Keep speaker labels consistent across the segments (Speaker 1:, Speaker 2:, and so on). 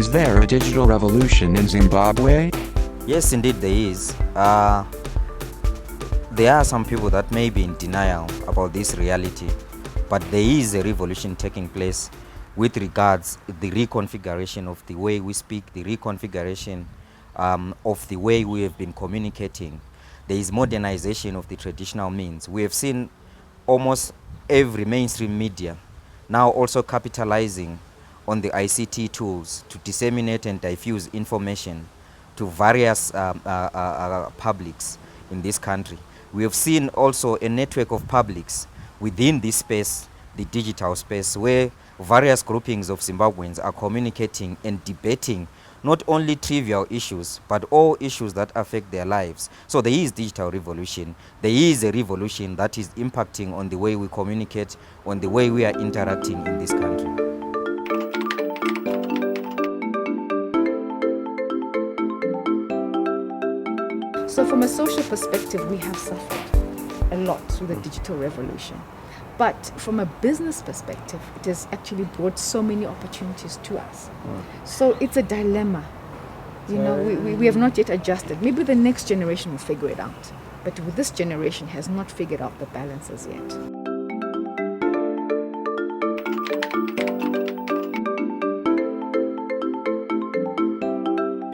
Speaker 1: Is there a digital revolution in Zimbabwe?
Speaker 2: Yes, indeed there is. There are some people that may be in denial about this reality, but there is a revolution taking place with regards the reconfiguration of the way we speak, the reconfiguration of the way we have been communicating. There is modernization of the traditional means. We have seen almost every mainstream media now also capitalizing on the ICT tools to disseminate and diffuse information to various publics in this country. We have seen also a network of publics within this space, the digital space, where various groupings of Zimbabweans are communicating and debating not only trivial issues, but all issues that affect their lives. So there is digital revolution. There is a revolution that is impacting on the way we communicate, on the way we are interacting in this country.
Speaker 3: So from a social perspective, we have suffered a lot with the digital revolution. But from a business perspective, it has actually brought so many opportunities to us. So it's a dilemma. You know, we have not yet adjusted. Maybe the next generation will figure it out. But with this generation has not figured out the balances yet.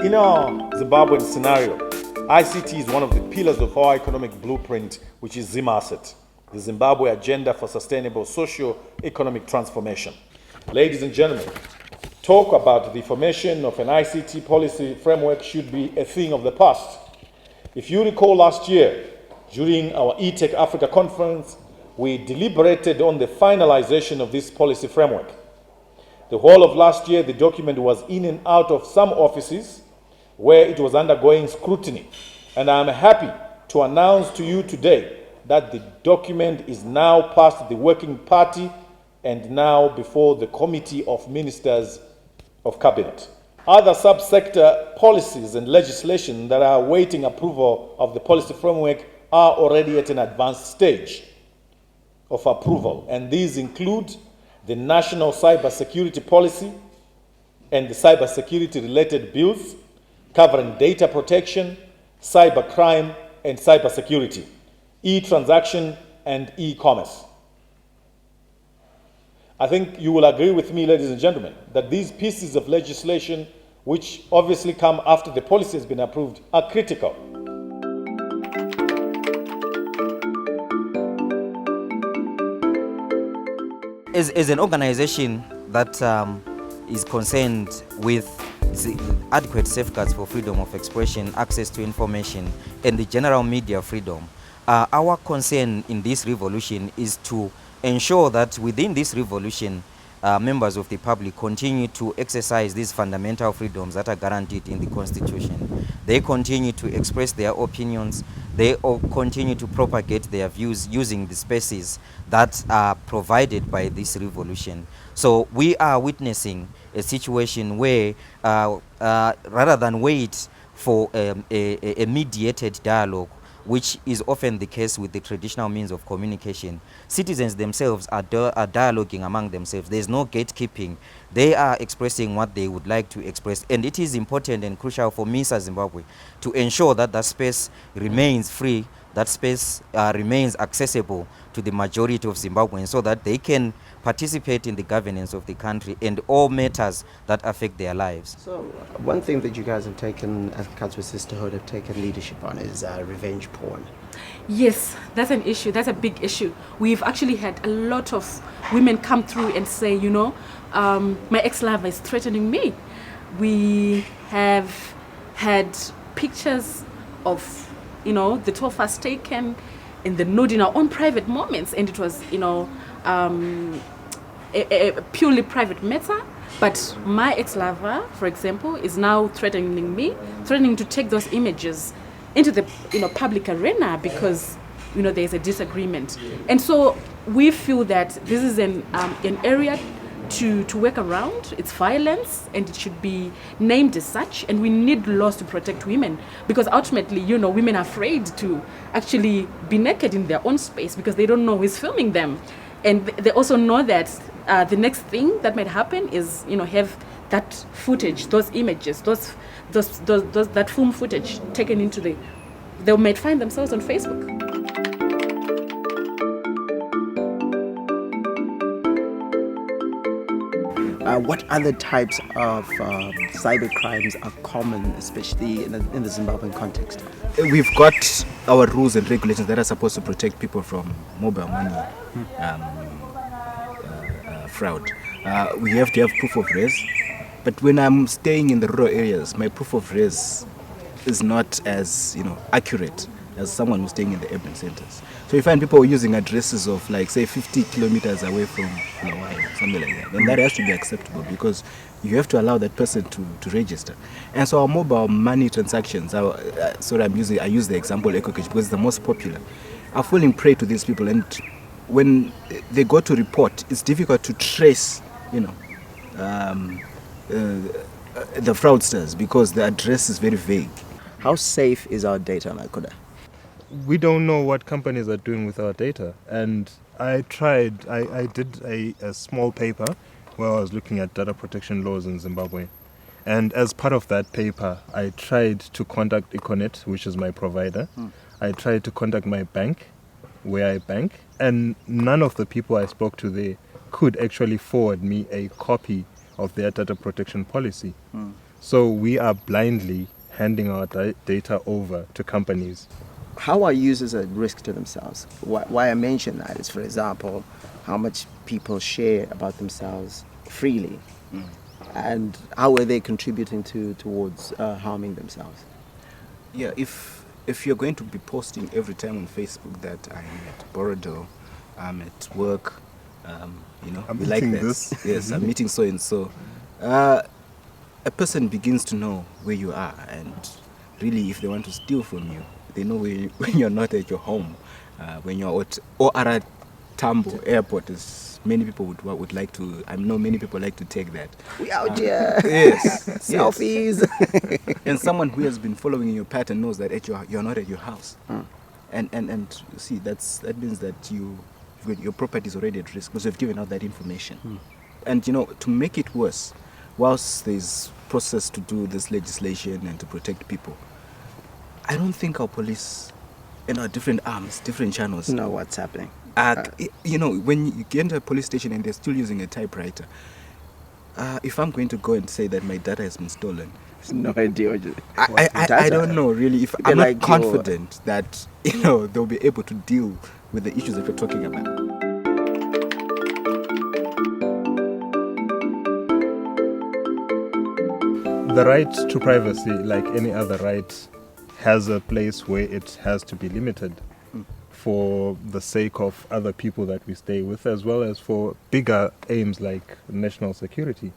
Speaker 4: In our Zimbabwean scenario, ICT is one of the pillars of our economic blueprint, which is ZIMASET, the Zimbabwe Agenda for Sustainable Socio-Economic Transformation. Ladies and gentlemen, talk about the formation of an ICT policy framework should be a thing of the past. If you recall last year, during our eTech Africa conference, we deliberated on the finalization of this policy framework. The whole of last year, the document was in and out of some offices where it was undergoing scrutiny. And I'm happy to announce to you today that the document is now past the working party and now before the Committee of Ministers of Cabinet. Other subsector policies and legislation that are awaiting approval of the policy framework are already at an advanced stage of approval, and these include the National Cybersecurity Policy and the cybersecurity-related bills covering data protection, cybercrime, and cybersecurity, e-transaction, and e-commerce. I think you will agree with me, ladies and gentlemen, that these pieces of legislation, which obviously come after the policy has been approved, are critical.
Speaker 2: As an organization that is concerned with adequate safeguards for freedom of expression, access to information, and the general media freedom, our concern in this revolution is to ensure that within this revolution, members of the public continue to exercise these fundamental freedoms that are guaranteed in the Constitution. They continue to express their opinions. They continue to propagate their views using the spaces that are provided by this revolution. So we are witnessing a situation where rather than wait for a mediated dialogue, which is often the case with the traditional means of communication, citizens themselves are dialoguing among themselves. There's no gatekeeping. They are expressing what they would like to express. And it is important and crucial for Misa Zimbabwe to ensure that that space remains free, that space remains accessible to the majority of Zimbabweans so that they can participate in the governance of the country and all matters that affect their lives.
Speaker 5: So one thing that you guys have taken, as Council Sisterhood have taken leadership on, is revenge porn.
Speaker 6: Yes, that's an issue. That's a big issue. We've actually had a lot of women come through and say, you know, my ex-lover is threatening me. We have had pictures of, you know, the two of us taken in the nude in our own private moments, and it was, you know, a purely private matter. But my ex-lover, for example, is now threatening me, threatening to take those images into the, you know, public arena because, you know, there's a disagreement. And so we feel that this is an area to work around. It's violence, and it should be named as such, and we need laws to protect women, because ultimately, you know, women are afraid to actually be naked in their own space because they don't know who's filming them. And they also know that the next thing that might happen is, you know, have that footage, those images, that film footage taken into they might find themselves on Facebook.
Speaker 5: What other types of cyber crimes are common, especially in the Zimbabwean context?
Speaker 7: We've got our rules and regulations that are supposed to protect people from mobile money fraud. We have to have proof of res, but when I'm staying in the rural areas, my proof of res is not as accurate as someone who's staying in the urban centers. So you find people using addresses of like say 50 kilometers away from Hawaii, something like that. Then that has to be acceptable because you have to allow that person to register. And so our mobile money transactions, I use the example EcoCash because it's the most popular, are falling prey to these people. And when they go to report, it's difficult to trace, the fraudsters because the address is very vague.
Speaker 5: How safe is our data, Nakoda?
Speaker 8: We don't know what companies are doing with our data. And I did a small paper where I was looking at data protection laws in Zimbabwe. And as part of that paper, I tried to contact Econet, which is my provider. I tried to contact my bank, where I bank, and none of the people I spoke to there could actually forward me a copy of their data protection policy. So we are blindly handing our data over to companies.
Speaker 5: How are users at risk to themselves? Why I mention that is, for example, how much people share about themselves freely, and how are they contributing towards harming themselves?
Speaker 7: Yeah, if you're going to be posting every time on Facebook that I'm at Borodo, I'm at work,
Speaker 8: I'm
Speaker 7: like
Speaker 8: eating
Speaker 7: that.
Speaker 8: this.
Speaker 7: Yes, I'm meeting so and so. A person begins to know where you are, and really, if they want to steal from you, they know when you're not at your home, when you're at Ora Tambo Airport. Many people would like to. I know many people like to take that.
Speaker 5: We out here.
Speaker 7: Yes,
Speaker 5: Selfies.
Speaker 7: And someone who has been following your pattern knows that you're not at your house, and you see that means that your property is already at risk because you've given out that information. And to make it worse, whilst there's process to do this legislation and to protect people, I don't think our police and our different arms, different channels
Speaker 5: know what's happening.
Speaker 7: When you get into a police station and they're still using a typewriter, if I'm going to go and say that my data has been stolen,
Speaker 5: No idea.
Speaker 7: I don't know really. If I'm
Speaker 5: like
Speaker 7: not confident that they'll be able to deal with the issues that we're talking about.
Speaker 8: The right to privacy, like any other right, has a place where it has to be limited for the sake of other people that we stay with, as well as for bigger aims like national security.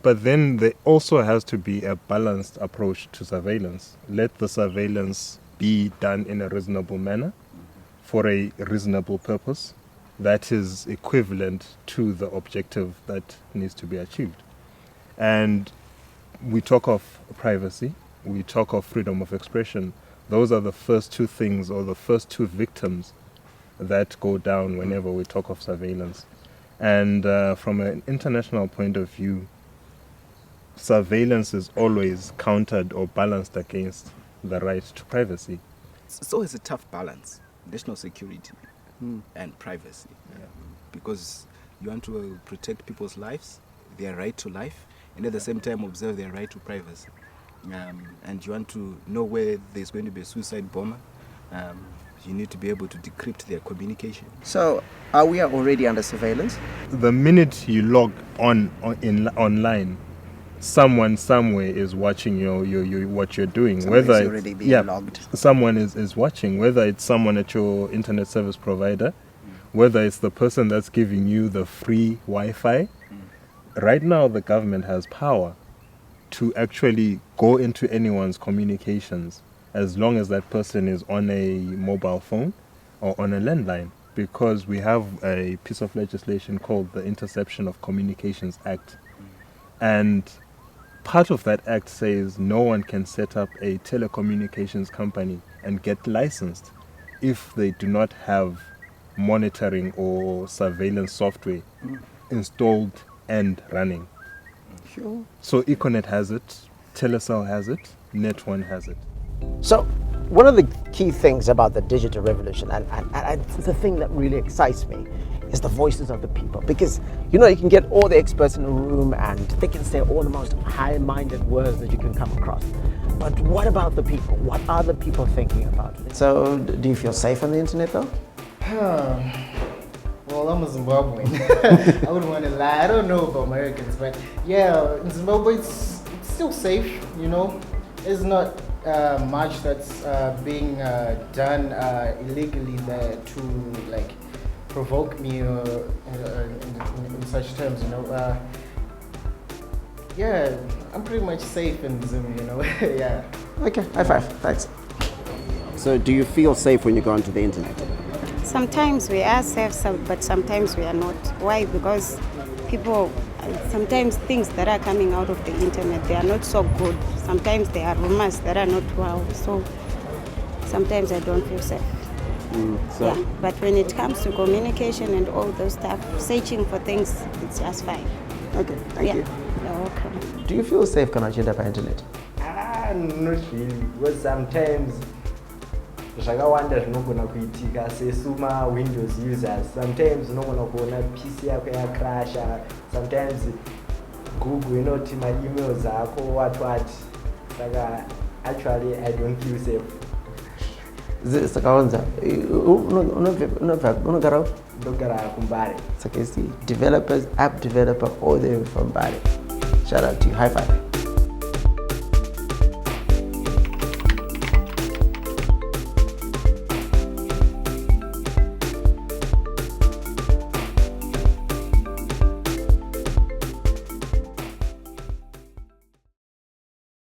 Speaker 8: But then there also has to be a balanced approach to surveillance. Let the surveillance be done in a reasonable manner for a reasonable purpose that is equivalent to the objective that needs to be achieved. And we talk of privacy, we talk of freedom of expression. Those are the first two things, or the first two victims that go down whenever we talk of surveillance. And from an international point of view, surveillance is always countered or balanced against the right to privacy.
Speaker 7: It's always a tough balance, national security and privacy, because you want to protect people's lives, their right to life, and at the same time observe their right to privacy. And you want to know where there's going to be a suicide bomber. You need to be able to decrypt their communication.
Speaker 5: So, are we already under surveillance?
Speaker 8: The minute you log online, someone somewhere is watching what you're doing.
Speaker 5: Somebody's
Speaker 8: whether
Speaker 5: already being logged.
Speaker 8: Someone is watching, whether it's someone at your internet service provider, whether it's the person that's giving you the free Wi-Fi. Right now, the government has power to actually go into anyone's communications as long as that person is on a mobile phone or on a landline, because we have a piece of legislation called the Interception of Communications Act. And part of that act says no one can set up a telecommunications company and get licensed if they do not have monitoring or surveillance software installed and running.
Speaker 5: Sure.
Speaker 8: So Econet has it, Telecel has it, Net1 has it.
Speaker 9: So one of the key things about the digital revolution, and the thing that really excites me, is the voices of the people. Because, you know, you can get all the experts in the room and they can say all the most high-minded words that you can come across. But what about the people? What are the people thinking about it? So do you feel safe on the internet though?
Speaker 10: Well, I'm a Zimbabwean. I wouldn't want to lie. I don't know about Americans, but yeah, in Zimbabwe it's still safe, you know. There's not much that's being done illegally there to like provoke me in such terms, you know. Yeah, I'm pretty much safe in Zim, you know. Yeah.
Speaker 9: Okay, high five, thanks. So do you feel safe when you go onto the internet?
Speaker 11: Sometimes we are safe, but sometimes we are not. Why? Because people, sometimes things that are coming out of the internet, they are not so good. Sometimes there are rumors that are not wow. So sometimes I don't feel safe. Yeah, but when it comes to communication and all those stuff, searching for things, it's just fine.
Speaker 9: Okay, thank you.
Speaker 11: You're welcome.
Speaker 9: Do you feel safe when you enter internet?
Speaker 10: Not really, because sometimes zvakawanda zvinogona kuitika sesuma Windows users. Sometimes unogona kuona PC yako yakrasha. Sometimes Google inoti my emails ako what. Saka actually I don't feel safe.
Speaker 9: Sakaonza,
Speaker 10: Ndogara kumbare.
Speaker 9: developers, app developer, all the way from Bali. Shout out to you, high five.